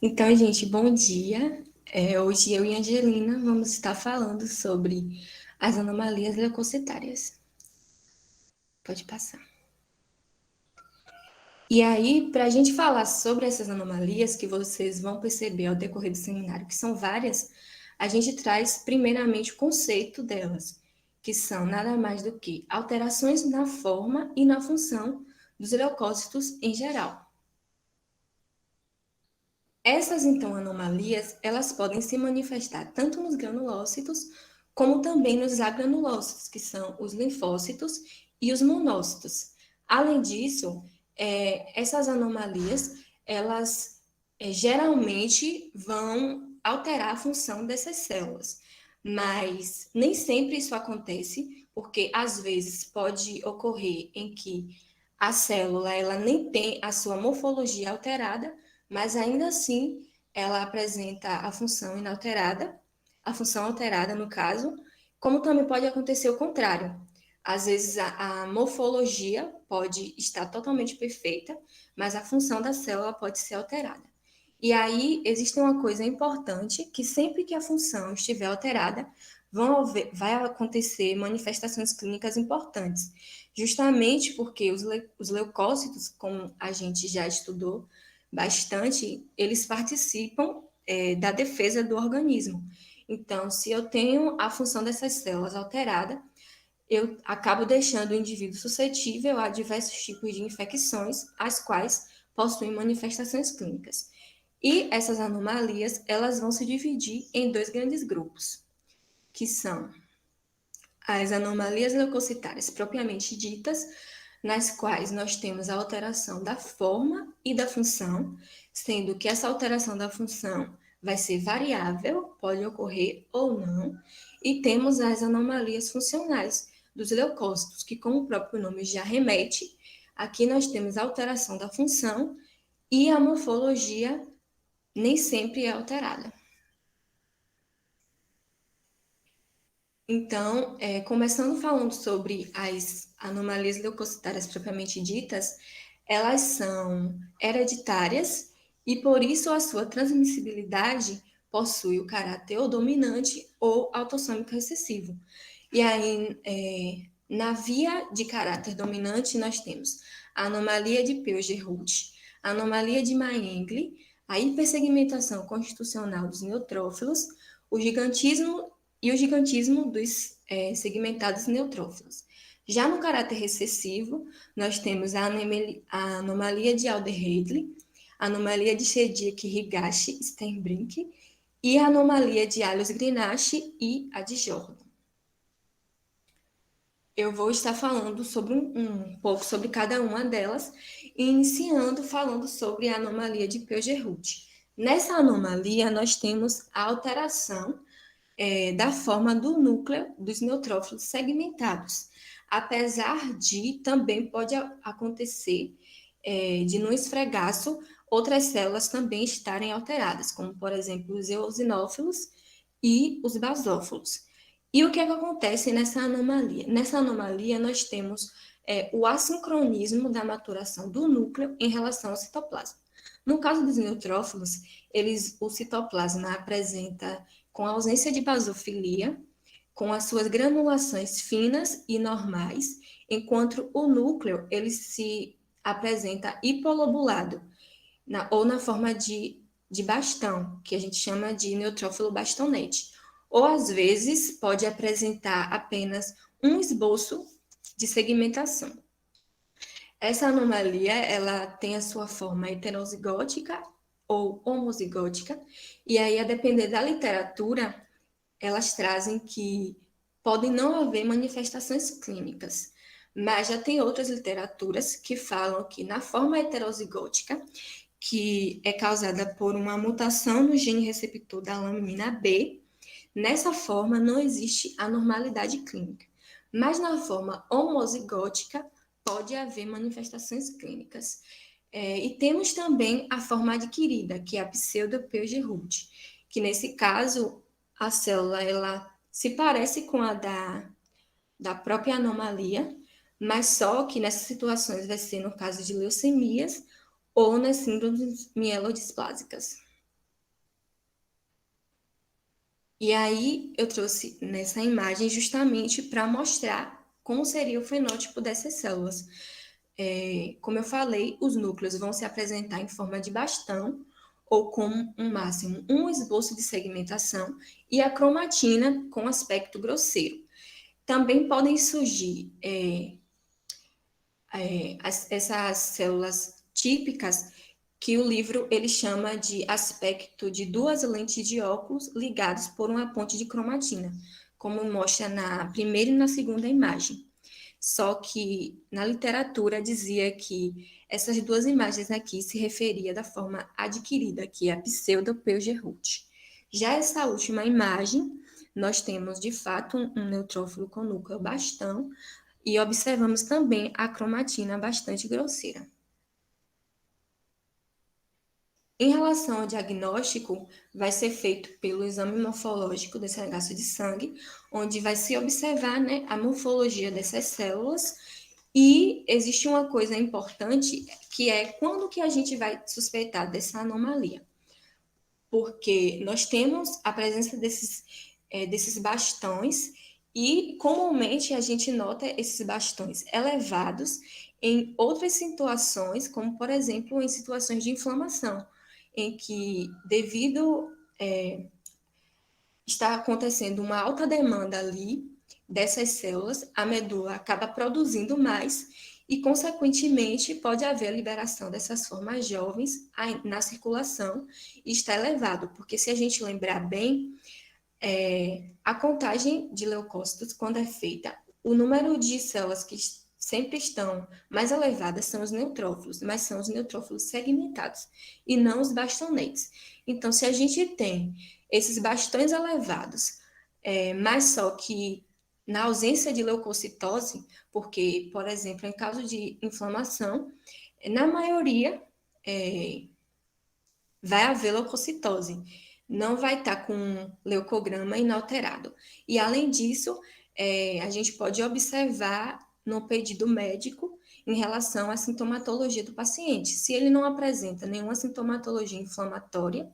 Então, gente, bom dia. Hoje eu e a Angelina vamos estar falando sobre as anomalias leucocitárias. Pode passar. E aí, para a gente falar sobre essas anomalias que vocês vão perceber ao decorrer do seminário, que são várias, a gente traz primeiramente o conceito delas, que são nada mais do que alterações na forma e na função dos leucócitos em geral. Essas, então, anomalias, elas podem se manifestar tanto nos granulócitos, como também nos agranulócitos, que são os linfócitos e os monócitos. Além disso, essas anomalias, elas geralmente vão alterar a função dessas células, mas nem sempre isso acontece, porque às vezes pode ocorrer em que a célula ela nem tem a sua morfologia alterada, mas ainda assim ela apresenta a função inalterada, a função alterada no caso, como também pode acontecer o contrário. Às vezes a morfologia pode estar totalmente perfeita, mas a função da célula pode ser alterada. E aí existe uma coisa importante, que sempre que a função estiver alterada, vai acontecer manifestações clínicas importantes, justamente porque os leucócitos, como a gente já estudou, bastante, eles participam da defesa do organismo. Então, se eu tenho a função dessas células alterada, eu acabo deixando o indivíduo suscetível a diversos tipos de infecções, as quais possuem manifestações clínicas. E essas anomalias, elas vão se dividir em dois grandes grupos, que são as anomalias leucocitárias propriamente ditas, nas quais nós temos a alteração da forma e da função, sendo que essa alteração da função vai ser variável, pode ocorrer ou não, e temos as anomalias funcionais dos leucócitos, que, como o próprio nome já remete, aqui nós temos a alteração da função e a morfologia nem sempre é alterada. Então, começando falando sobre as anomalias leucocitárias propriamente ditas, elas são hereditárias e, por isso, a sua transmissibilidade possui o caráter ou dominante ou autossômico recessivo. E aí, na via de caráter dominante, nós temos a anomalia de Peutz-Jeghut, a anomalia de Meinger, a hipersegmentação constitucional dos neutrófilos, o gigantismo e o gigantismo dos segmentados neutrófilos. Já no caráter recessivo, nós temos a anomalia de Alder-Heidli, a anomalia de Chediek-Higashi-Steinbrink e a anomalia de Allos-Grenache e a de Jordan. Eu vou estar falando sobre um pouco sobre cada uma delas, iniciando falando sobre a anomalia de Peutz-Jeghut. Nessa anomalia, nós temos a alteração da forma do núcleo dos neutrófilos segmentados, apesar de também pode acontecer de no esfregaço outras células também estarem alteradas, como por exemplo os eosinófilos e os basófilos. E o que é que acontece nessa anomalia? Nessa anomalia nós temos o assincronismo da maturação do núcleo em relação ao citoplasma. No caso dos neutrófilos, o citoplasma apresenta com ausência de basofilia, com as suas granulações finas e normais, enquanto o núcleo ele se apresenta hipolobulado, ou na forma de bastão, que a gente chama de neutrófilo bastonete. Ou às vezes pode apresentar apenas um esboço de segmentação. Essa anomalia, ela tem a sua forma heterozigótica ou homozigótica, e aí, a depender da literatura, elas trazem que podem não haver manifestações clínicas, mas já tem outras literaturas que falam que na forma heterozigótica, que é causada por uma mutação no gene receptor da lamina B, nessa forma não existe anormalidade clínica, mas na forma homozigótica pode haver manifestações clínicas. E temos também a forma adquirida, que é a pseudo-Peutz-Jeghut, que nesse caso a célula ela se parece com a da própria anomalia, mas só que nessas situações vai ser no caso de leucemias ou nas síndromes mielodisplásicas. E aí eu trouxe nessa imagem justamente para mostrar como seria o fenótipo dessas células. Como eu falei, os núcleos vão se apresentar em forma de bastão ou com um máximo um esboço de segmentação e a cromatina com aspecto grosseiro. Também podem surgir essas células típicas que o livro ele chama de aspecto de duas lentes de óculos ligadas por uma ponte de cromatina, como mostra na primeira e na segunda imagem. Só que na literatura dizia que essas duas imagens aqui se referia da forma adquirida, que é a pseudo-Peugeroot. Já essa última imagem, nós temos de fato um neutrófilo com núcleo bastão e observamos também a cromatina bastante grosseira. Em relação ao diagnóstico, vai ser feito pelo exame morfológico desse regaço de sangue, onde vai se observar, né, a morfologia dessas células. E existe uma coisa importante, que é quando que a gente vai suspeitar dessa anomalia. Porque nós temos a presença desses bastões e comumente a gente nota esses bastões elevados em outras situações, como por exemplo em situações de inflamação, em que devido está acontecendo uma alta demanda ali dessas células, a medula acaba produzindo mais e, consequentemente, pode haver a liberação dessas formas jovens na circulação e está elevado, porque se a gente lembrar bem, a contagem de leucócitos, quando é feita, o número de células que sempre estão mais elevadas são os neutrófilos, mas são os neutrófilos segmentados e não os bastonetes. Então, se a gente tem esses bastões elevados, mas só que na ausência de leucocitose, porque, por exemplo, em caso de inflamação, na maioria vai haver leucocitose, não vai estar com leucograma inalterado. E, além disso, a gente pode observar no pedido médico em relação à sintomatologia do paciente. Se ele não apresenta nenhuma sintomatologia inflamatória,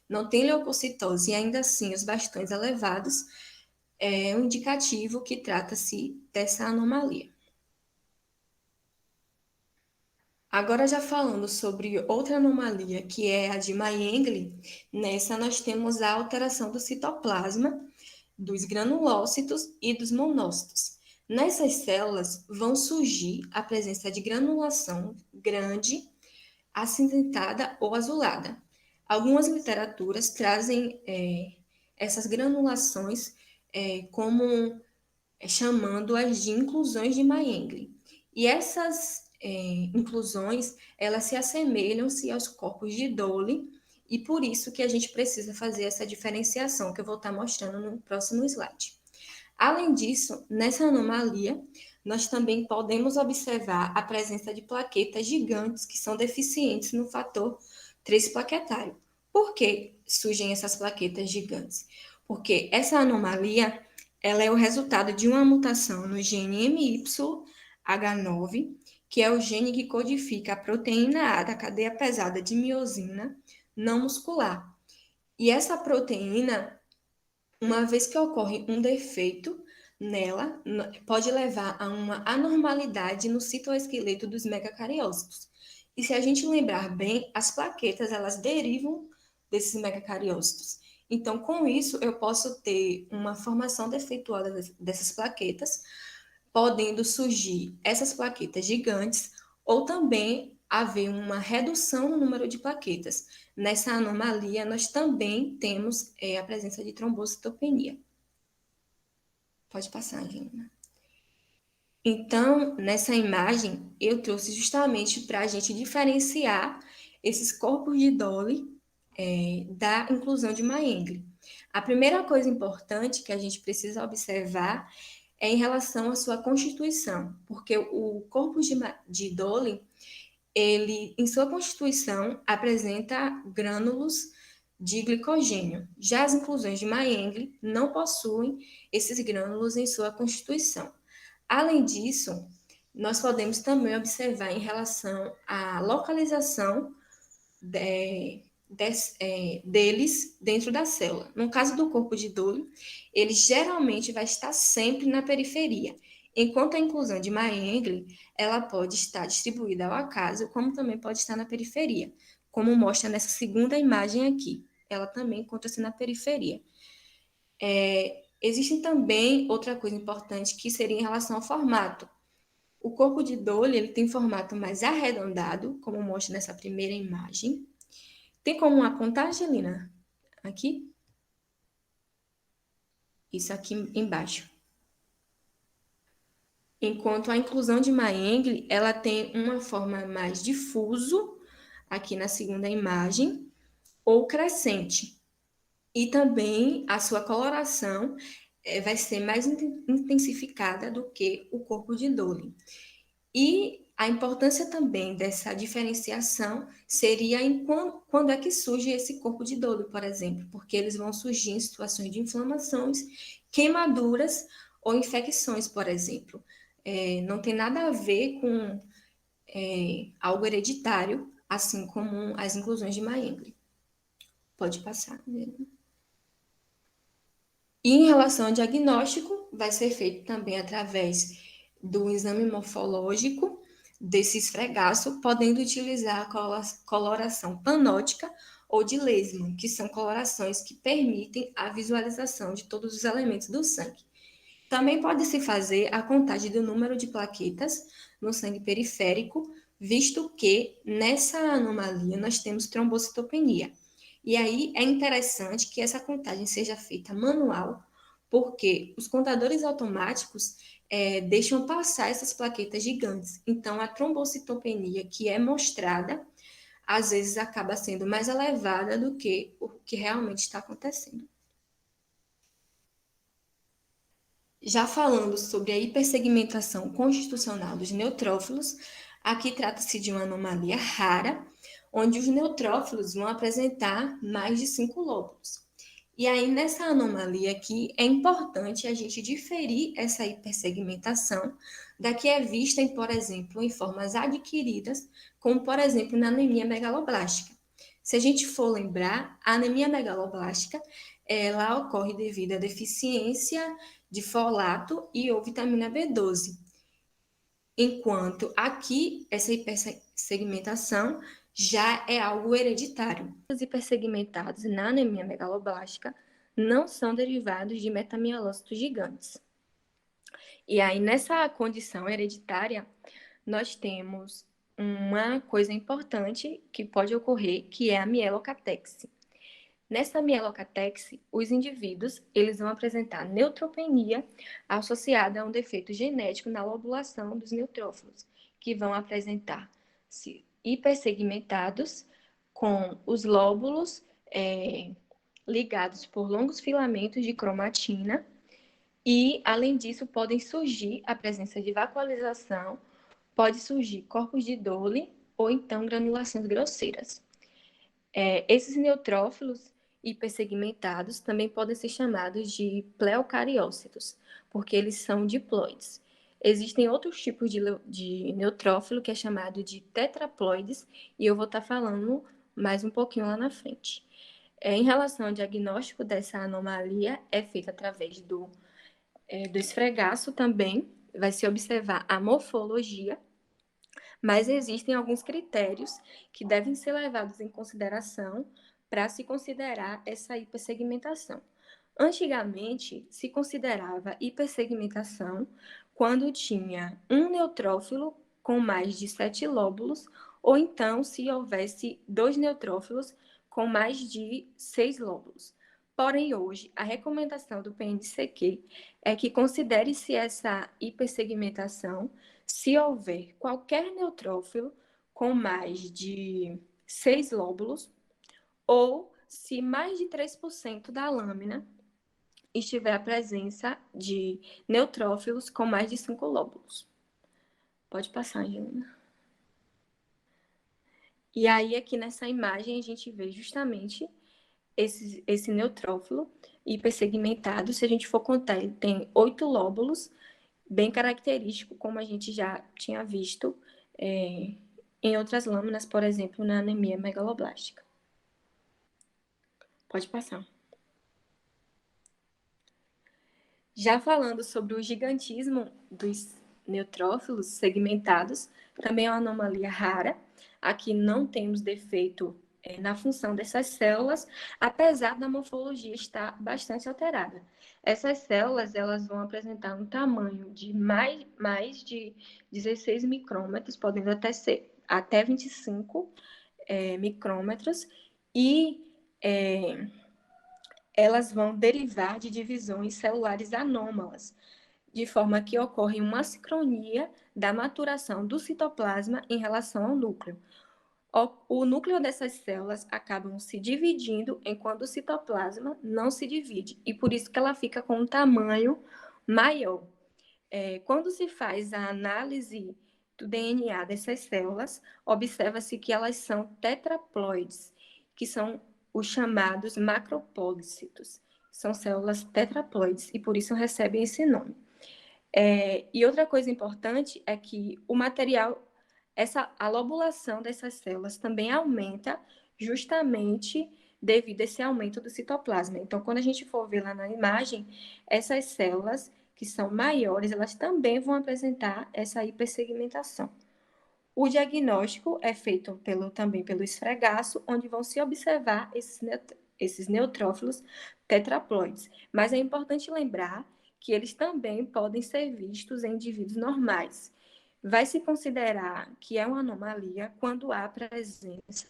não tem leucocitose e ainda assim os bastões elevados, é um indicativo que trata-se dessa anomalia. Agora, já falando sobre outra anomalia, que é a de Meiengel, nessa nós temos a alteração do citoplasma, dos granulócitos e dos monócitos. Nessas células vão surgir a presença de granulação grande, acinzentada ou azulada. Algumas literaturas trazem essas granulações como chamando-as de inclusões de Meiengel. E essas inclusões, elas se assemelham-se aos corpos de Dole, e por isso que a gente precisa fazer essa diferenciação que eu vou estar mostrando no próximo slide. Além disso, nessa anomalia, nós também podemos observar a presença de plaquetas gigantes que são deficientes no fator 3 plaquetário. Por que surgem essas plaquetas gigantes? Porque essa anomalia ela é o resultado de uma mutação no gene MYH9, que é o gene que codifica a proteína A da cadeia pesada de miosina não muscular. E essa proteína, uma vez que ocorre um defeito nela, pode levar a uma anormalidade no citoesqueleto dos megacariócitos. E se a gente lembrar bem, as plaquetas, elas derivam desses megacariócitos. Então, com isso, eu posso ter uma formação defeituosa dessas plaquetas, podendo surgir essas plaquetas gigantes, ou também haver uma redução no número de plaquetas. Nessa anomalia, nós também temos a presença de trombocitopenia. Pode passar, Angelina. Então, nessa imagem, eu trouxe justamente para a gente diferenciar esses corpos de Dolly da inclusão de Meiengel. A primeira coisa importante que a gente precisa observar é em relação à sua constituição, porque o corpo de Dolly, ele, em sua constituição, apresenta grânulos de glicogênio. Já as inclusões de Meiengel não possuem esses grânulos em sua constituição. Além disso, nós podemos também observar em relação à localização deles dentro da célula. No caso do corpo de Doyle, ele geralmente vai estar sempre na periferia, enquanto a inclusão de Meinger, ela pode estar distribuída ao acaso, como também pode estar na periferia, como mostra nessa segunda imagem aqui. Ela também encontra-se na periferia. Existe também outra coisa importante que seria em relação ao formato. O corpo de Doyle ele tem formato mais arredondado, como mostra nessa primeira imagem. Tem como apontar, Angelina? Aqui? Isso aqui embaixo. Enquanto a inclusão de Meinger, ela tem uma forma mais difuso, aqui na segunda imagem, ou crescente. E também a sua coloração vai ser mais intensificada do que o corpo de Doyle. E a importância também dessa diferenciação seria em quando é que surge esse corpo de Doyle, por exemplo, porque eles vão surgir em situações de inflamações, queimaduras ou infecções, por exemplo. Não tem nada a ver com algo hereditário, assim como as inclusões de Meinger. Pode passar. E em relação ao diagnóstico, vai ser feito também através do exame morfológico desse esfregaço, podendo utilizar a coloração panótica ou de Leishman, que são colorações que permitem a visualização de todos os elementos do sangue. Também pode-se fazer a contagem do número de plaquetas no sangue periférico, visto que nessa anomalia nós temos trombocitopenia. E aí é interessante que essa contagem seja feita manual, porque os contadores automáticos deixam passar essas plaquetas gigantes. Então, a trombocitopenia que é mostrada, às vezes acaba sendo mais elevada do que o que realmente está acontecendo. Já falando sobre a hipersegmentação constitucional dos neutrófilos, aqui trata-se de uma anomalia rara, onde os neutrófilos vão apresentar mais de 5 lóbulos. E aí, nessa anomalia aqui, é importante a gente diferir essa hipersegmentação da que é vista, por exemplo, em formas adquiridas, como, por exemplo, na anemia megaloblástica. Se a gente for lembrar, a anemia megaloblástica, ela ocorre devido à deficiência de folato e ou vitamina B12. Enquanto aqui, essa hipersegmentação já é algo hereditário. Os hipersegmentados na anemia megaloblástica não são derivados de metamielócitos gigantes. E aí, nessa condição hereditária, nós temos uma coisa importante que pode ocorrer, que é a mielocatexe. Nessa mielocatexe, os indivíduos eles vão apresentar neutropenia associada a um defeito genético na lobulação dos neutrófilos, que vão apresentar-se hipersegmentados com os lóbulos ligados por longos filamentos de cromatina e, além disso, podem surgir a presença de vacuolização, pode surgir corpos de Doyle ou então granulações grosseiras. Esses neutrófilos hipersegmentados também podem ser chamados de pleocariócitos, porque eles são diploides. Existem outros tipos de neutrófilo que é chamado de tetraploides, e eu vou estar falando mais um pouquinho lá na frente. Em relação ao diagnóstico dessa anomalia, é feito através do esfregaço também, vai se observar a morfologia, mas existem alguns critérios que devem ser levados em consideração para se considerar essa hipersegmentação. Antigamente, se considerava hipersegmentação quando tinha um neutrófilo com mais de 7 lóbulos, ou então se houvesse 2 neutrófilos com mais de 6 lóbulos. Porém, hoje, a recomendação do PNCQ é que considere-se essa hipersegmentação se houver qualquer neutrófilo com mais de 6 lóbulos ou se mais de 3% da lâmina estiver a presença de neutrófilos com mais de 5 lóbulos. Pode passar, Angelina. E aí, aqui nessa imagem, a gente vê justamente esse neutrófilo hipersegmentado. Se a gente for contar, ele tem 8 lóbulos, bem característico, como a gente já tinha visto em outras lâminas, por exemplo, na anemia megaloblástica. Pode passar. Já falando sobre o gigantismo dos neutrófilos segmentados, também é uma anomalia rara. Aqui não temos defeito na função dessas células, apesar da morfologia estar bastante alterada. Essas células elas vão apresentar um tamanho de mais de 16 micrômetros, podendo até ser até 25 micrômetros, e elas vão derivar de divisões celulares anômalas, de forma que ocorre uma sincronia da maturação do citoplasma em relação ao núcleo. O núcleo dessas células acabam se dividindo enquanto o citoplasma não se divide, e por isso que ela fica com um tamanho maior. Quando se faz a análise do DNA dessas células, observa-se que elas são tetraploides, que são os chamados macropólitos. São células tetraploides e por isso recebem esse nome. E outra coisa importante é que o material, a lobulação dessas células também aumenta justamente devido a esse aumento do citoplasma. Então, quando a gente for ver lá na imagem, essas células que são maiores, elas também vão apresentar essa hipersegmentação. O diagnóstico é feito também pelo esfregaço, onde vão se observar esses neutrófilos tetraploides. Mas é importante lembrar que eles também podem ser vistos em indivíduos normais. Vai se considerar que é uma anomalia quando há presença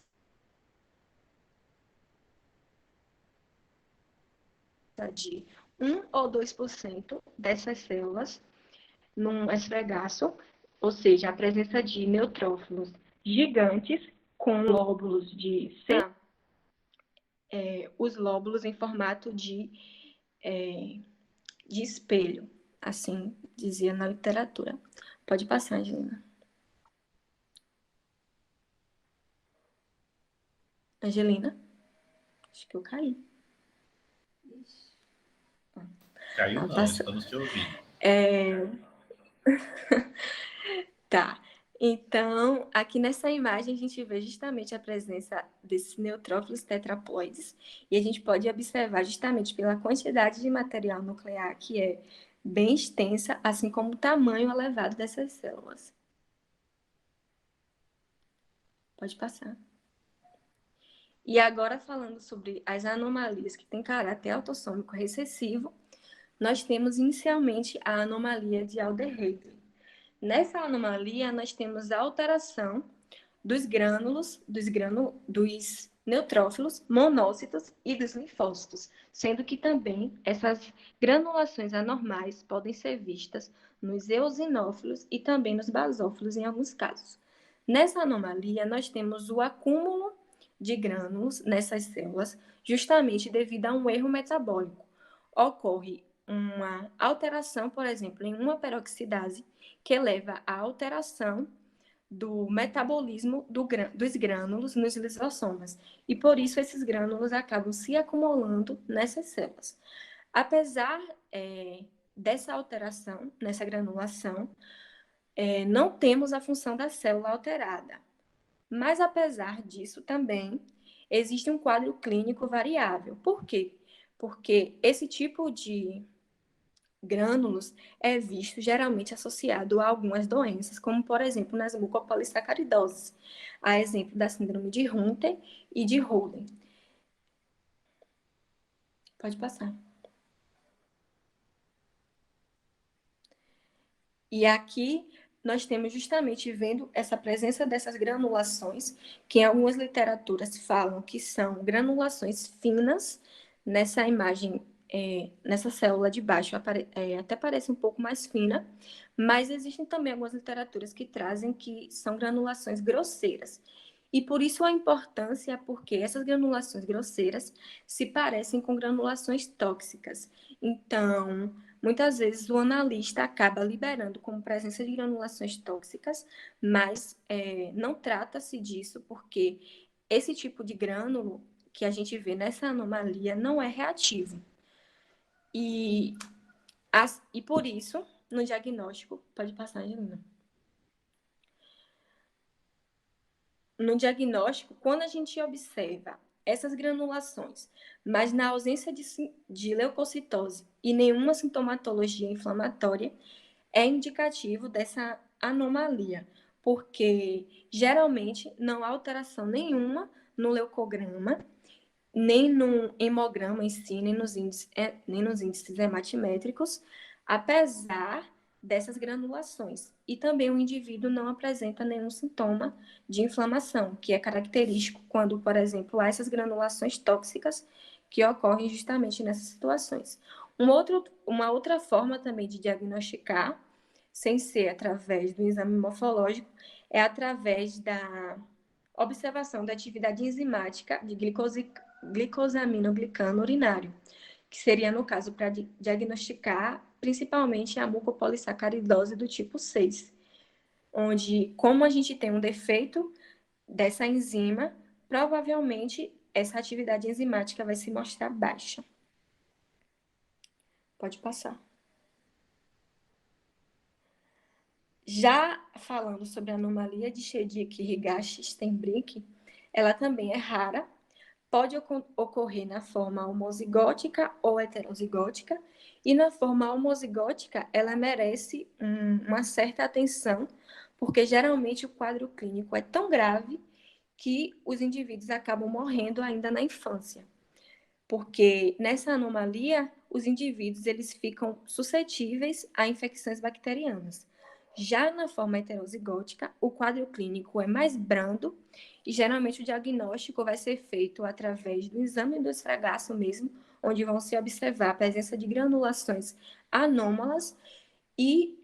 de 1 ou 2% dessas células num esfregaço, ou seja, a presença de neutrófilos gigantes com lóbulos os lóbulos em formato de espelho, assim dizia na literatura. Pode passar, Angelina. Angelina? Acho que eu caí. Caiu não, estamos te ouvindo. Tá. Então, aqui nessa imagem a gente vê justamente a presença desses neutrófilos tetraploides e a gente pode observar justamente pela quantidade de material nuclear que é bem extensa, assim como o tamanho elevado dessas células. Pode passar. E agora falando sobre as anomalias que têm caráter autossômico recessivo, nós temos inicialmente a anomalia de Alder-Heidl. Nessa anomalia, nós temos a alteração dos neutrófilos, monócitos e dos linfócitos, sendo que também essas granulações anormais podem ser vistas nos eosinófilos e também nos basófilos em alguns casos. Nessa anomalia, nós temos o acúmulo de grânulos nessas células, justamente devido a um erro metabólico. Ocorre uma alteração, por exemplo, em uma peroxidase, que leva à alteração do metabolismo dos grânulos nos lisossomas. E por isso esses grânulos acabam se acumulando nessas células. Apesar dessa alteração, nessa granulação, não temos a função da célula alterada. Mas apesar disso também, existe um quadro clínico variável. Por quê? Porque esse tipo de grânulos é visto geralmente associado a algumas doenças, como por exemplo nas mucopolissacaridoses, a exemplo da síndrome de Hunter e de Holden. Pode passar. E aqui nós temos justamente vendo essa presença dessas granulações, que em algumas literaturas falam que são granulações finas nessa imagem, nessa célula de baixo, até parece um pouco mais fina, mas existem também algumas literaturas que trazem que são granulações grosseiras. E por isso a importância, porque essas granulações grosseiras se parecem com granulações tóxicas. Então, muitas vezes o analista acaba liberando como presença de granulações tóxicas, mas não trata-se disso porque esse tipo de grânulo que a gente vê nessa anomalia não é reativo. E por isso, no diagnóstico, pode passar, Angelina. No diagnóstico, quando a gente observa essas granulações, mas na ausência de leucocitose e nenhuma sintomatologia inflamatória, é indicativo dessa anomalia, porque geralmente não há alteração nenhuma no leucograma, nem no hemograma em si, nem nos índices hematimétricos, apesar dessas granulações. E também o indivíduo não apresenta nenhum sintoma de inflamação, que é característico quando, por exemplo, há essas granulações tóxicas que ocorrem justamente nessas situações. Uma outra forma também de diagnosticar, sem ser através do exame morfológico, é através da observação da atividade enzimática de glicosaminoglicano urinário, que seria, no caso, para diagnosticar principalmente a mucopolissacaridose do tipo 6, onde, como a gente tem um defeito dessa enzima, provavelmente essa atividade enzimática vai se mostrar baixa. Pode passar. Já falando sobre a anomalia de Chedick-Higashi-Steinbrink, ela também é rara, pode ocorrer na forma homozigótica ou heterozigótica, e na forma homozigótica ela merece uma certa atenção, porque geralmente o quadro clínico é tão grave que os indivíduos acabam morrendo ainda na infância. Porque nessa anomalia, os indivíduos eles ficam suscetíveis a infecções bacterianas. Já na forma heterozigótica, o quadro clínico é mais brando e geralmente o diagnóstico vai ser feito através do exame do esfregaço mesmo, onde vão se observar a presença de granulações anômalas e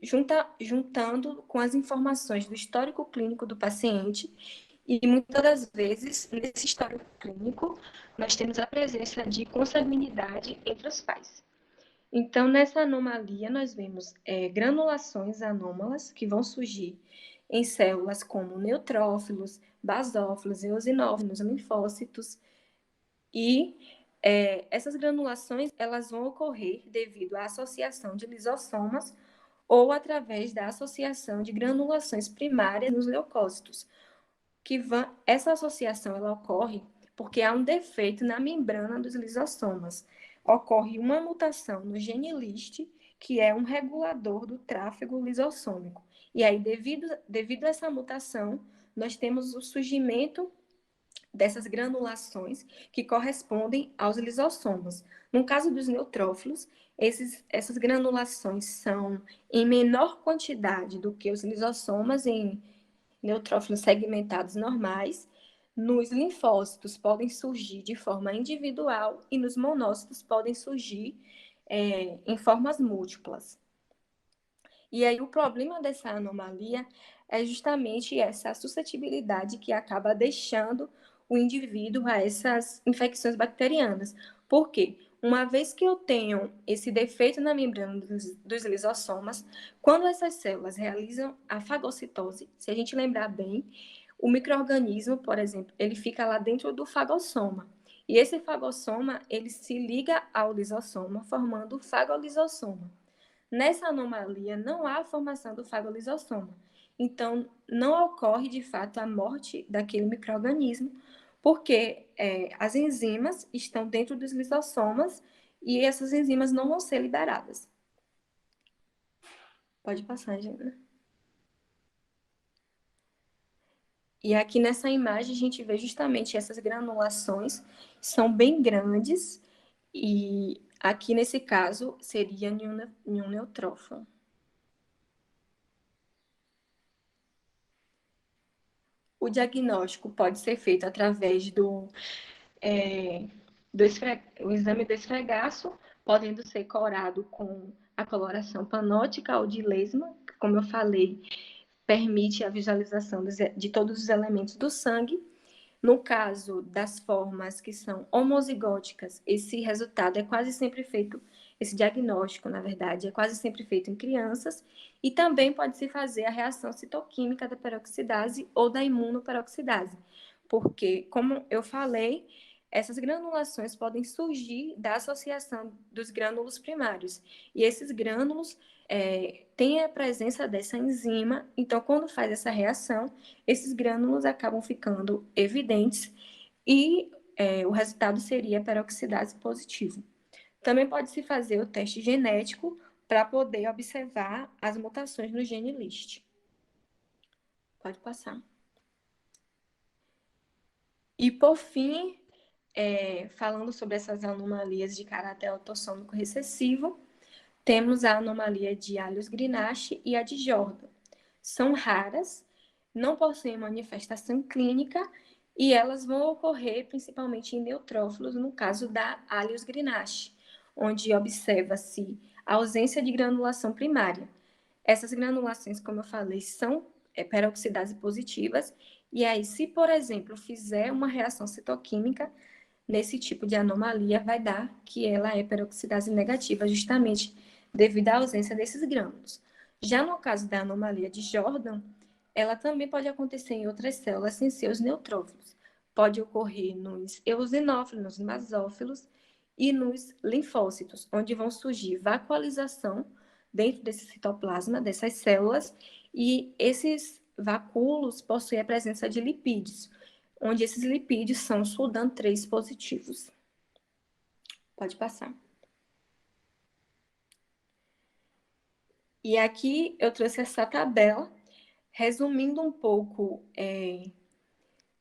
juntando com as informações do histórico clínico do paciente. E muitas das vezes, nesse histórico clínico, nós temos a presença de consanguinidade entre os pais. Então, nessa anomalia, nós vemos granulações anômalas que vão surgir em células como neutrófilos, basófilos, eosinófilos, linfócitos. E essas granulações elas vão ocorrer devido à associação de lisossomas ou através da associação de granulações primárias nos leucócitos. Essa associação ela ocorre porque há um defeito na membrana dos lisossomas. Ocorre uma mutação no gene LIST, que é um regulador do tráfego lisossômico. E aí, devido a essa mutação, nós temos o surgimento dessas granulações que correspondem aos lisossomas. No caso dos neutrófilos, essas granulações são em menor quantidade do que os lisossomas em neutrófilos segmentados normais. Nos linfócitos podem surgir de forma individual e nos monócitos podem surgir em formas múltiplas. E aí o problema dessa anomalia é justamente essa suscetibilidade que acaba deixando o indivíduo a essas infecções bacterianas. Por quê? Uma vez que eu tenho esse defeito na membrana dos lisossomas, quando essas células realizam a fagocitose, se a gente lembrar bem, o micro-organismo, por exemplo, ele fica lá dentro do fagossoma. E esse fagossoma, ele se liga ao lisossoma, formando o fagolisossoma. Nessa anomalia, não há a formação do fagolisossoma. Então, não ocorre, de fato, a morte daquele micro-organismo, porque as enzimas estão dentro dos lisossomas e essas enzimas não vão ser liberadas. Pode passar, Gina. E aqui nessa imagem a gente vê justamente essas granulações, são bem grandes, e aqui nesse caso seria em um neutrófilo. O diagnóstico pode ser feito através do o exame do esfregaço, podendo ser corado com a coloração panótica ou de lesma, que, como eu falei, permite a visualização de todos os elementos do sangue. No caso das formas que são homozigóticas, esse resultado é quase sempre feito, esse diagnóstico, na verdade, é quase sempre feito em crianças, e também pode-se fazer a reação citoquímica da peroxidase ou da imunoperoxidase, porque, como eu falei, essas granulações podem surgir da associação dos grânulos primários, e esses grânulos têm a presença dessa enzima, então, quando faz essa reação, esses grânulos acabam ficando evidentes e o resultado seria peroxidase positivo. Também pode-se fazer o teste genético para poder observar as mutações no gene LIST. Pode passar. E, por fim, falando sobre essas anomalias de caráter autossômico recessivo, temos a anomalia de Allos-Grenache e a de Jordan. São raras, não possuem manifestação clínica e elas vão ocorrer principalmente em neutrófilos, no caso da Allos-Grenache, onde observa-se a ausência de granulação primária. Essas granulações, como eu falei, são peroxidase positivas, e aí, se, por exemplo, fizer uma reação citoquímica, nesse tipo de anomalia, vai dar que ela é peroxidase negativa, justamente devido à ausência desses grânulos. Já no caso da anomalia de Jordan, ela também pode acontecer em outras células sem seus neutrófilos. Pode ocorrer nos eosinófilos, nos basófilos e nos linfócitos, onde vão surgir vacuolização dentro desse citoplasma, dessas células, e esses vacúolos possuem a presença de lipídios, onde esses lipídios são SUDAM 3 positivos. Pode passar. E aqui eu trouxe essa tabela, resumindo um pouco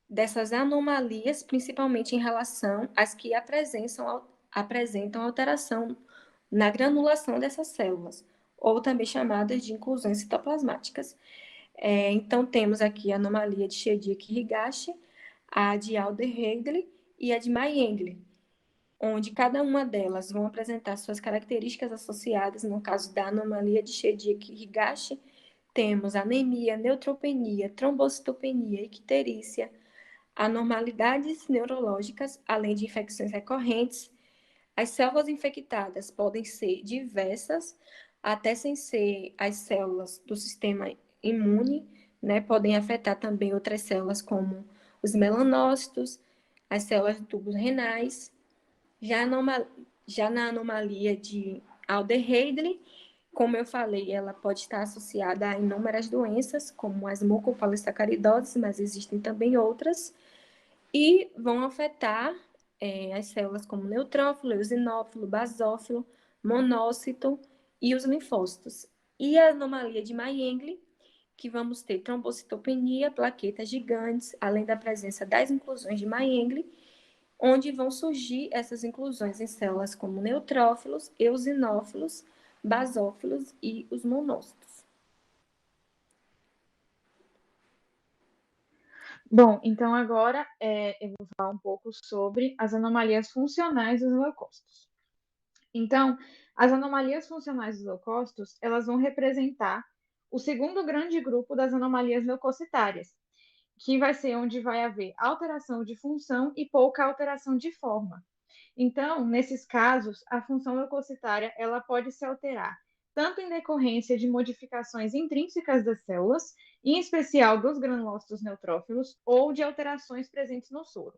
dessas anomalias, principalmente em relação às que apresentam alteração na granulação dessas células, ou também chamadas de inclusões citoplasmáticas. Então, temos aqui a anomalia de Shediac-Higashi, a de Alder-Heidel e a de Meiengel, onde cada uma delas vão apresentar suas características associadas. No caso da anomalia de Shediac-Higashi, temos anemia, neutropenia, trombocitopenia, icterícia, anormalidades neurológicas, além de infecções recorrentes. As células infectadas podem ser diversas, até sem ser as células do sistema imune, né? Podem afetar também outras células, como os melanócitos, as células de tubos renais. Já na anomalia de Alder-Heidel, como eu falei, ela pode estar associada a inúmeras doenças, como as mucopolissacaridoses, mas existem também outras, e vão afetar as células como neutrófilo, eosinófilo, basófilo, monócito e os linfócitos. E a anomalia de Meiengel, que vamos ter trombocitopenia, plaquetas gigantes, além da presença das inclusões de Meiengel, onde vão surgir essas inclusões em células como neutrófilos, eosinófilos, basófilos e os monócitos. Bom, então agora eu vou falar um pouco sobre as anomalias funcionais dos leucócitos. Então, as anomalias funcionais dos leucócitos, elas vão representar o segundo grande grupo das anomalias leucocitárias, que vai ser onde vai haver alteração de função e pouca alteração de forma. Então, nesses casos, a função leucocitária ela pode se alterar tanto em decorrência de modificações intrínsecas das células, em especial dos granulócitos neutrófilos, ou de alterações presentes no soro.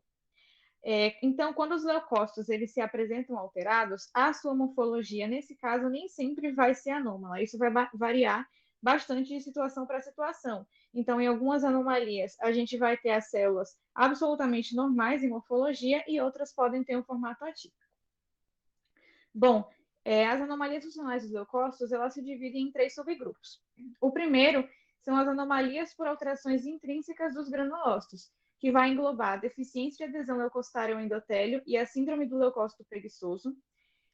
Então, quando os leucócitos eles se apresentam alterados, a sua morfologia, nesse caso, nem sempre vai ser anômala. Isso vai variar bastante de situação para situação. Então, em algumas anomalias, a gente vai ter as células absolutamente normais em morfologia e outras podem ter um formato atípico. Bom, as anomalias funcionais dos leucócitos, elas se dividem em 3 subgrupos. O primeiro são as anomalias por alterações intrínsecas dos granulócitos, que vai englobar a deficiência de adesão leucocitária ao endotélio e a síndrome do leucócito preguiçoso.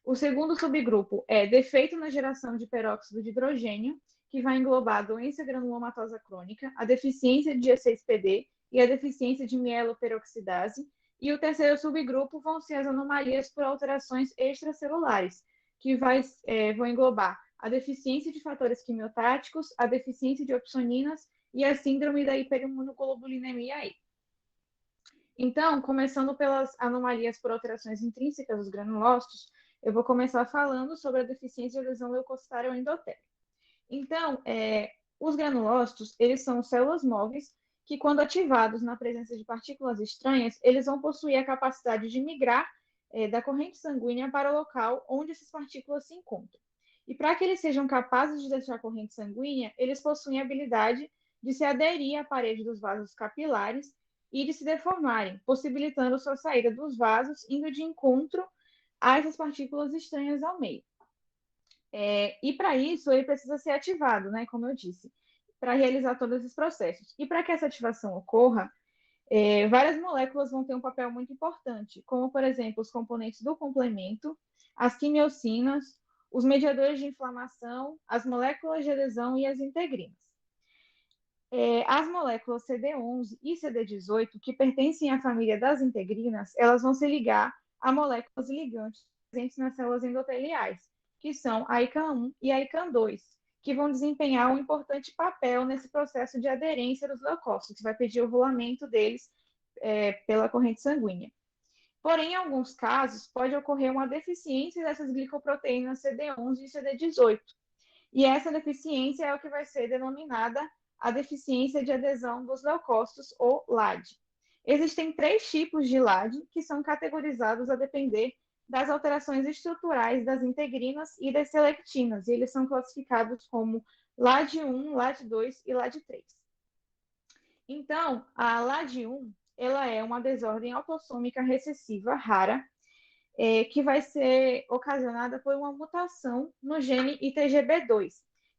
O segundo subgrupo é defeito na geração de peróxido de hidrogênio, que vai englobar a doença granulomatosa crônica, a deficiência de G6PD e a deficiência de mieloperoxidase. E o terceiro subgrupo vão ser as anomalias por alterações extracelulares, que vão englobar a deficiência de fatores quimiotáticos, a deficiência de opsoninas e a síndrome da hiperimunoglobulinemia E. Então, começando pelas anomalias por alterações intrínsecas dos granulócitos, eu vou começar falando sobre a deficiência de adesão leucocitária ao endotélio. Então, os granulócitos, eles são células móveis que, quando ativados na presença de partículas estranhas, eles vão possuir a capacidade de migrar da corrente sanguínea para o local onde essas partículas se encontram. E para que eles sejam capazes de deixar a corrente sanguínea, eles possuem a habilidade de se aderir à parede dos vasos capilares e de se deformarem, possibilitando sua saída dos vasos, indo de encontro a essas partículas estranhas ao meio. E para isso, ele precisa ser ativado, né, como eu disse, para realizar todos esses processos. E para que essa ativação ocorra, várias moléculas vão ter um papel muito importante, como, por exemplo, os componentes do complemento, as quimiocinas, os mediadores de inflamação, as moléculas de adesão e as integrinas. As moléculas CD11 e CD18, que pertencem à família das integrinas, elas vão se ligar a moléculas ligantes presentes nas células endoteliais, que são a ICAM1 e a ICAM2, que vão desempenhar um importante papel nesse processo de aderência dos leucócitos, que vai pedir o rolamento deles pela corrente sanguínea. Porém, em alguns casos, pode ocorrer uma deficiência dessas glicoproteínas CD11 e CD18. E essa deficiência é o que vai ser denominada a deficiência de adesão dos leucócitos, ou LAD. Existem 3 tipos de LAD que são categorizados a depender das alterações estruturais das integrinas e das selectinas, e eles são classificados como LAD1, LAD2 e LAD3. Então, a LAD1, ela é uma desordem autossômica recessiva rara, que vai ser ocasionada por uma mutação no gene ITGB2.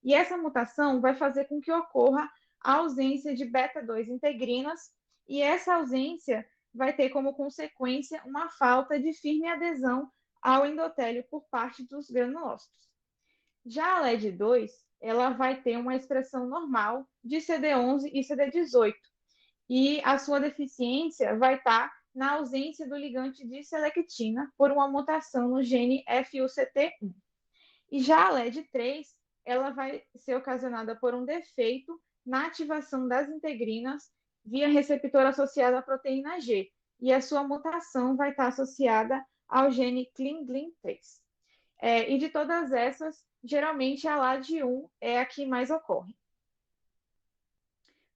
E essa mutação vai fazer com que ocorra a ausência de beta-2 integrinas, e essa ausência vai ter como consequência uma falta de firme adesão ao endotélio por parte dos granulócitos. Já a LED2, ela vai ter uma expressão normal de CD11 e CD18, e a sua deficiência vai estar na ausência do ligante de selectina por uma mutação no gene FUCT1. E já a LED3, ela vai ser ocasionada por um defeito na ativação das integrinas via receptor associado à proteína G, e a sua mutação vai estar associada ao gene CLIN-GLIN3. E de todas essas, geralmente a LAD1 é a que mais ocorre.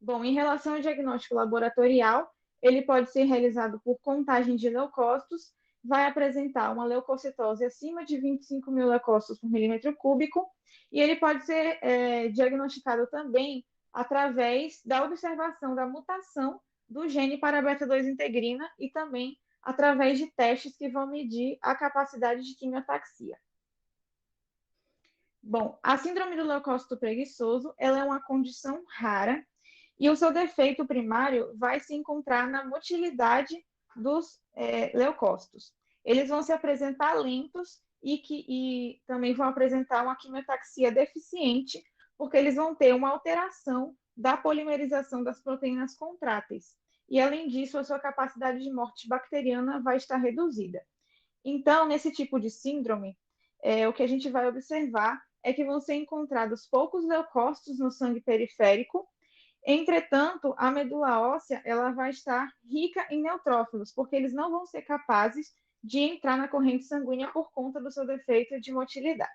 Bom, em relação ao diagnóstico laboratorial, ele pode ser realizado por contagem de leucócitos, vai apresentar uma leucocitose acima de 25 mil leucócitos por milímetro cúbico, e ele pode ser diagnosticado também através da observação da mutação do gene para beta-2 integrina e também através de testes que vão medir a capacidade de quimiotaxia. Bom, a síndrome do leucócito preguiçoso, ela é uma condição rara, e o seu defeito primário vai se encontrar na motilidade dos leucócitos. Eles vão se apresentar lentos e também vão apresentar uma quimiotaxia deficiente, porque eles vão ter uma alteração da polimerização das proteínas contráteis. E, além disso, a sua capacidade de morte bacteriana vai estar reduzida. Então, nesse tipo de síndrome, o que a gente vai observar é que vão ser encontrados poucos leucócitos no sangue periférico. Entretanto, a medula óssea ela vai estar rica em neutrófilos, porque eles não vão ser capazes de entrar na corrente sanguínea por conta do seu defeito de motilidade.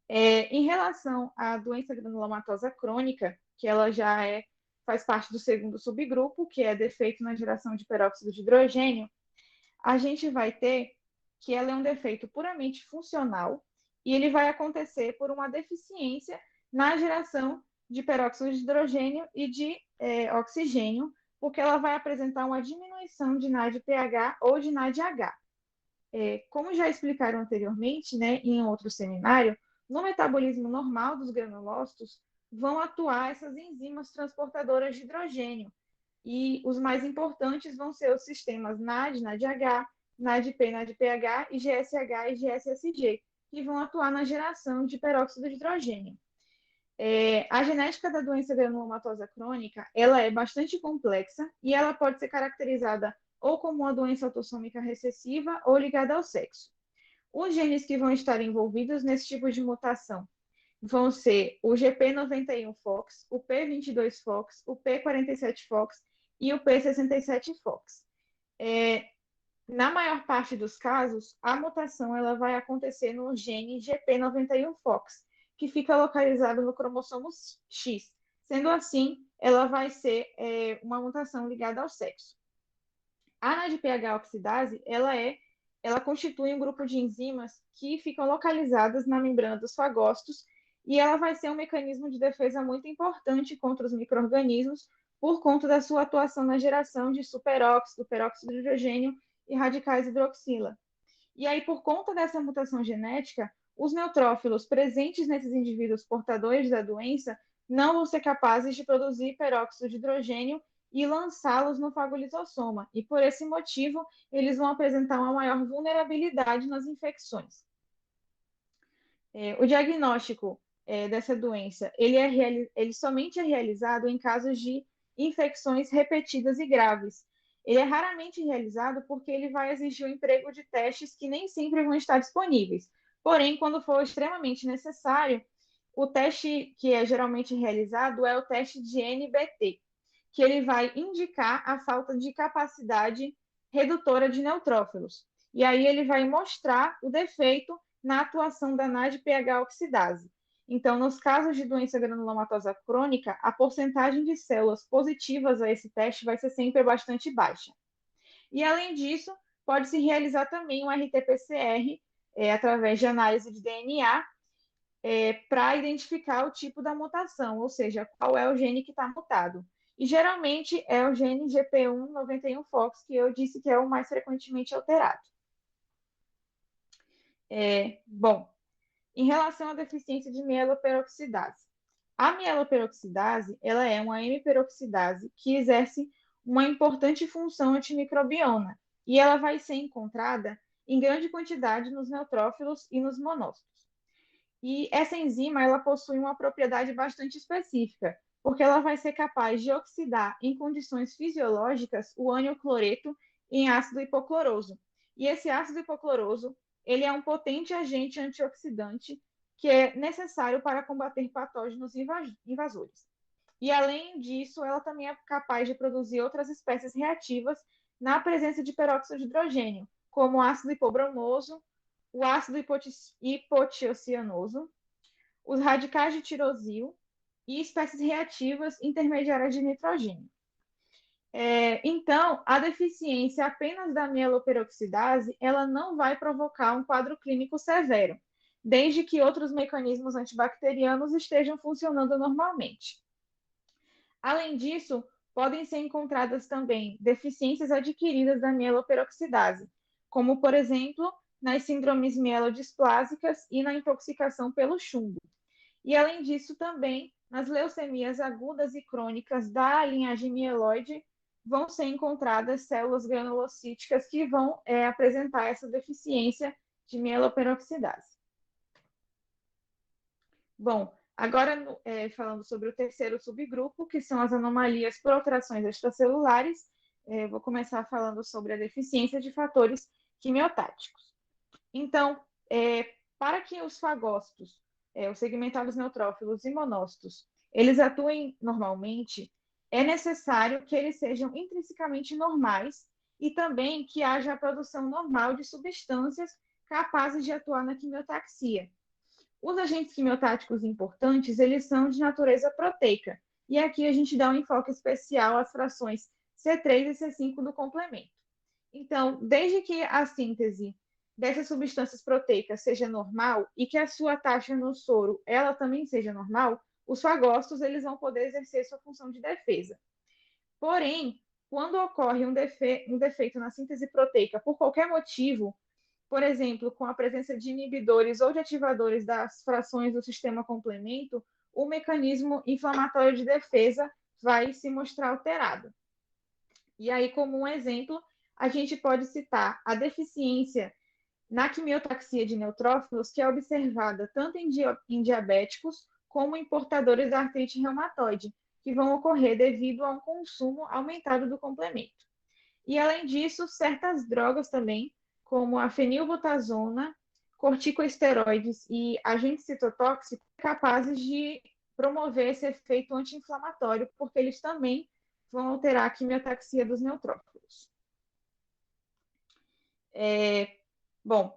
Em relação à doença granulomatosa crônica, que ela já faz parte do segundo subgrupo, que é defeito na geração de peróxido de hidrogênio, a gente vai ter que ela é um defeito puramente funcional, e ele vai acontecer por uma deficiência na geração de peróxido de hidrogênio e de oxigênio, porque ela vai apresentar uma diminuição de NADPH ou de NADH. Como já explicaram anteriormente, né, em outro seminário, no metabolismo normal dos granulócitos vão atuar essas enzimas transportadoras de hidrogênio, e os mais importantes vão ser os sistemas NAD, NADH, NADP, NADPH, e GSH e GSSG, que vão atuar na geração de peróxido de hidrogênio. A genética da doença granulomatosa crônica, ela é bastante complexa e ela pode ser caracterizada ou como uma doença autossômica recessiva ou ligada ao sexo. Os genes que vão estar envolvidos nesse tipo de mutação vão ser o GP91-FOX, o P22-FOX, o P47-FOX e o P67-FOX. Na maior parte dos casos, a mutação ela vai acontecer no gene GP91-FOX, que fica localizado no cromossomo X. Sendo assim, ela vai ser uma mutação ligada ao sexo. A NADPH oxidase, ela constitui um grupo de enzimas que ficam localizadas na membrana dos fagócitos, e ela vai ser um mecanismo de defesa muito importante contra os micro-organismos, por conta da sua atuação na geração de superóxido, peróxido de hidrogênio e radicais hidroxila. E aí, por conta dessa mutação genética, os neutrófilos presentes nesses indivíduos portadores da doença não vão ser capazes de produzir peróxido de hidrogênio e lançá-los no fagolissossoma. E por esse motivo, eles vão apresentar uma maior vulnerabilidade nas infecções. O diagnóstico dessa doença, ele somente é realizado em casos de infecções repetidas e graves. Ele é raramente realizado porque ele vai exigir o emprego de testes que nem sempre vão estar disponíveis. Porém, quando for extremamente necessário, o teste que é geralmente realizado é o teste de NBT, que ele vai indicar a falta de capacidade redutora de neutrófilos. E aí ele vai mostrar o defeito na atuação da NADPH oxidase. Então, nos casos de doença granulomatosa crônica, a porcentagem de células positivas a esse teste vai ser sempre bastante baixa. E, além disso, pode-se realizar também um RT-PCR, através de análise de DNA, para identificar o tipo da mutação, ou seja, qual é o gene que está mutado. E, geralmente, é o gene GP191Fox, que eu disse que é o mais frequentemente alterado. Bom, em relação à deficiência de mieloperoxidase. A mieloperoxidase, ela é uma hemiperoxidase que exerce uma importante função antimicrobiana e ela vai ser encontrada em grande quantidade nos neutrófilos e nos monócitos. E essa enzima, ela possui uma propriedade bastante específica, porque ela vai ser capaz de oxidar em condições fisiológicas o ânion-cloreto em ácido hipocloroso. E esse ácido hipocloroso, ele é um potente agente antioxidante que é necessário para combater patógenos invasores. E, além disso, ela também é capaz de produzir outras espécies reativas na presença de peróxido de hidrogênio, como o ácido hipobromoso, o ácido hipotiocianoso, os radicais de tirosilo e espécies reativas intermediárias de nitrogênio. Então, a deficiência apenas da mieloperoxidase, ela não vai provocar um quadro clínico severo, desde que outros mecanismos antibacterianos estejam funcionando normalmente. Além disso, podem ser encontradas também deficiências adquiridas da mieloperoxidase, como, por exemplo, nas síndromes mielodisplásicas e na intoxicação pelo chumbo. E, além disso, também nas leucemias agudas e crônicas da linhagem mieloide, vão ser encontradas células granulocíticas que vão apresentar essa deficiência de mieloperoxidase. Bom, agora falando sobre o terceiro subgrupo, que são as anomalias por alterações extracelulares, vou começar falando sobre a deficiência de fatores quimiotáticos. Então, para que os fagócitos, os segmentados neutrófilos e monócitos, eles atuem normalmente, é necessário que eles sejam intrinsecamente normais e também que haja a produção normal de substâncias capazes de atuar na quimiotaxia. Os agentes quimiotáticos importantes, eles são de natureza proteica, e aqui a gente dá um enfoque especial às frações C3 e C5 do complemento. Então, desde que a síntese dessas substâncias proteicas seja normal e que a sua taxa no soro ela também seja normal, os fagócitos eles vão poder exercer sua função de defesa. Porém, quando ocorre um defeito na síntese proteica por qualquer motivo, por exemplo, com a presença de inibidores ou de ativadores das frações do sistema complemento, o mecanismo inflamatório de defesa vai se mostrar alterado. E aí, como um exemplo, a gente pode citar a deficiência na quimiotaxia de neutrófilos, que é observada tanto em diabéticos como em portadores da artrite reumatoide, que vão ocorrer devido a um consumo aumentado do complemento. E, além disso, certas drogas também, como a fenilbutazona, corticosteroides e agentes citotóxicos, capazes de promover esse efeito anti-inflamatório, porque eles também vão alterar a quimiotaxia dos neutrófilos. Bom,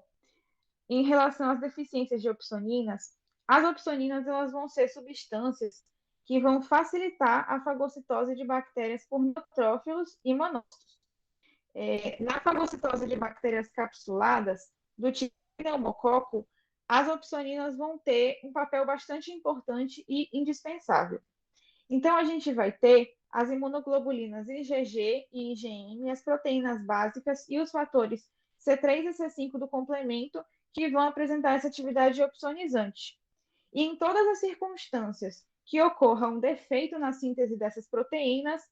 em relação às deficiências de opsoninas, as opsoninas elas vão ser substâncias que vão facilitar a fagocitose de bactérias por neutrófilos e monócitos. Na fagocitose de bactérias capsuladas, do tipo pneumococo, as opsoninas vão ter um papel bastante importante e indispensável. Então, a gente vai ter as imunoglobulinas IgG e IgM, as proteínas básicas e os fatores C3 e C5 do complemento que vão apresentar essa atividade opsonizante. E em todas as circunstâncias que ocorra um defeito na síntese dessas proteínas,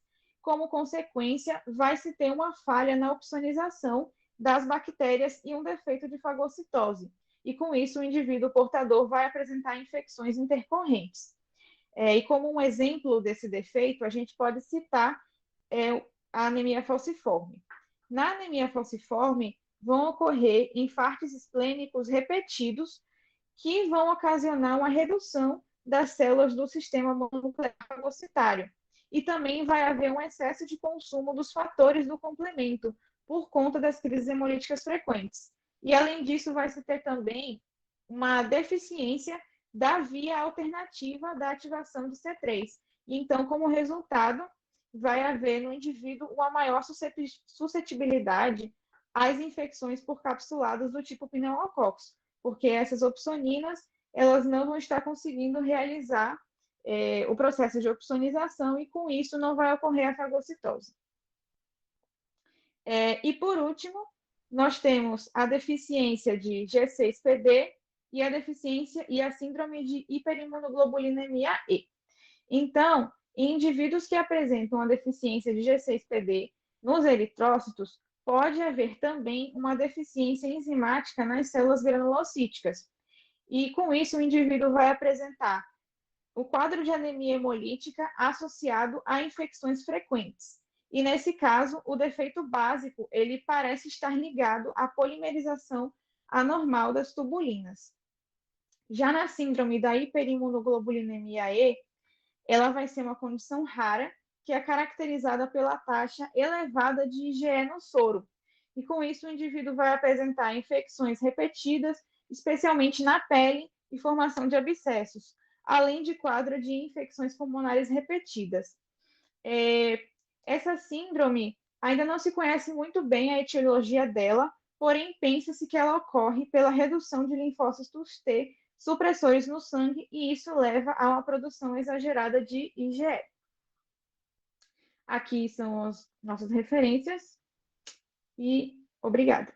como consequência, vai se ter uma falha na opsonização das bactérias e um defeito de fagocitose. E com isso, o indivíduo portador vai apresentar infecções intercorrentes. E como um exemplo desse defeito, a gente pode citar a anemia falciforme. Na anemia falciforme, vão ocorrer infartos esplênicos repetidos que vão ocasionar uma redução das células do sistema mononuclear fagocitário. E também vai haver um excesso de consumo dos fatores do complemento, por conta das crises hemolíticas frequentes. E, além disso, vai se ter também uma deficiência da via alternativa da ativação de C3. Então, como resultado, vai haver no indivíduo uma maior suscetibilidade às infecções por capsulados do tipo pneumococcus, porque essas opsoninas elas não vão estar conseguindo realizar o processo de opsonização e, com isso, não vai ocorrer a fagocitose. E, por último, nós temos a deficiência de G6PD e a deficiência e a síndrome de hiperimunoglobulinemia E. Então, em indivíduos que apresentam a deficiência de G6PD nos eritrócitos, pode haver também uma deficiência enzimática nas células granulocíticas. E, com isso, o indivíduo vai apresentar o quadro de anemia hemolítica associado a infecções frequentes. E, nesse caso, o defeito básico, ele parece estar ligado à polimerização anormal das tubulinas. Já na síndrome da hiperimunoglobulinemia E, ela vai ser uma condição rara, que é caracterizada pela taxa elevada de IgE no soro. E, com isso, o indivíduo vai apresentar infecções repetidas, especialmente na pele e formação de abscessos, além de quadro de infecções pulmonares repetidas. Essa síndrome ainda não se conhece muito bem a etiologia dela, porém pensa-se que ela ocorre pela redução de linfócitos T supressores no sangue, e isso leva a uma produção exagerada de IgE. Aqui são as nossas referências e obrigada.